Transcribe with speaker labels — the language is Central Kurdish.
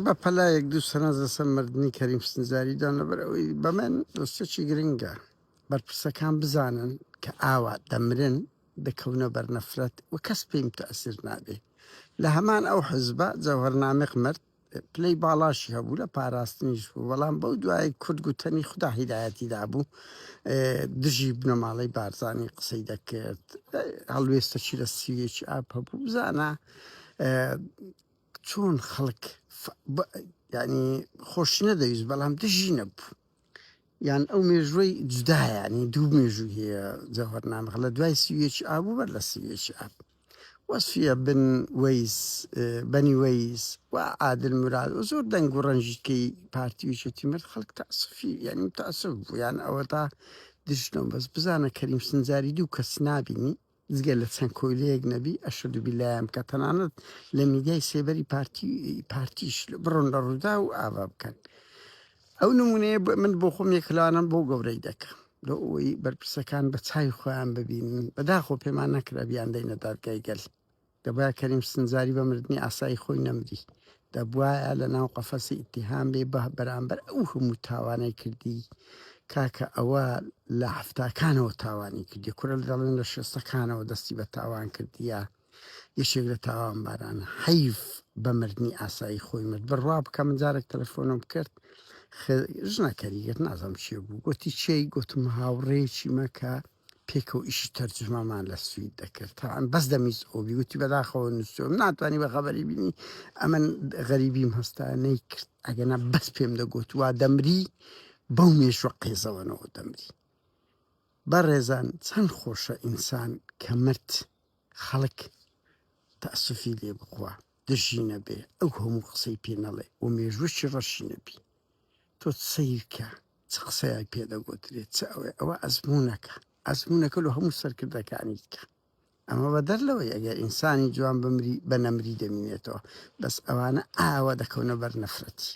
Speaker 1: بە پەلایەک دوو سەرنج لەسەر مردنی کەریم سنجاریدان لەبەرەوەی بە من دۆستێکی گرنگە بەرپرسەکان بزانن کە ئاوا دەمرن دەکەونە بەرنەفرەت و کەس پێی تەئسیر نابێ لە هەمان ئەو حزبە جەوهەرنامێق مرد پلەی باڵاشی هەبوو لە پاراستنیش بوو بەڵام بەو دوای کورد گوتنی خوددا هیدایەتیدا بوو دژی بنەماڵەی بارزانی قسەی دەکرد هەڵوێستەچی لە سیوێکی ئاپ هەبوو بزانە چۆن خەڵک ینی خۆشی نەدەویست بەڵام دژی نەبوو یان ئەو مێژوەی جودایانی دوو مێژوو هەیە جەوهەرنامەق لە دوای سیوێکی ئابوو بەر لە سیوێکی ئاب وەسفیە بن وەیس بەنی وەیس و عادل مراد و زۆر دەنگ و ڕەنجیکەی پارتیویچەتی مرد خەڵک تەئسفی یعنی متەئسف بوو یان ئەوە تا دژنەوە بەس بزانە کەریم سنجاری دوو کەس نابینی جگە لە چەند کۆیلەیەک نەبی ئەشهدو بیللایە کە تەنانەت لە میدیای سێبەری پارتیش بڕۆن لە ڕوودا و ئاوا بکەن ئەو نمونەیە من بۆ خۆم یەکلانم بۆ گەورەی دەکەم لە ئەوەی بەرپرسەکان بە چای خۆیان ببینن بەداخۆ پێمان نەکرا بیان دەینە دادگای گەل دەبایە کەریم سنجاری بە مردنی ئاسایی خۆی نەمری دەبوایە لە ناو قەفەسی ئیتیهام بێ بە بەرامبەر ئەو هەموو تاوانەی کردی کاکە ئەوە لە هەفتاکانەوە تاوانی کردی کورە دەڵێن لە شێستەکانەوە دەستی بە تاوان کردیە یەشێک لە تاوان بارانە حەیف بە مردنی ئاسایی خۆی مرد بڕوا بکە من جارێک تەلەفۆنم کرد ژنەکەریگەت نازەم چێ بوو گوتی چی گوتم هاوڕێکی مەکە پێکە و ئیشی تەرجمەمان لە سوید دەکرد تاان بەس دەمیز ئۆبی وتی بەداخەوە نووسۆم ناتوانانی بە خەبەری بینی ئەمن غەریبیم هەستا نەیکرد ئەگەنا بەس پێم دەگوت وا دەمری بەو مێشوە قێزەوەنەوە دەمری بەڕێزان چەند خۆشە ئینسان کە مرد خەڵک تەئسفی لێ بخوا دژی نەبێ ئەو هەموو قسەی پێ نەڵێ و مێژوەکی ڕەشی نەبی تۆ سیرکە چ قسەیە پێدەگوترێت چ ئەوە ئەزمونونەکە لە هەموو سەرکردەکانی بکە ئەمە بە دەرلەوەی ئەگەر ئینسانی جوان بمری بە نەمری دەمینێتەوە بەس ئەوانە ئاوە دەکەونە بەر نەفرەتی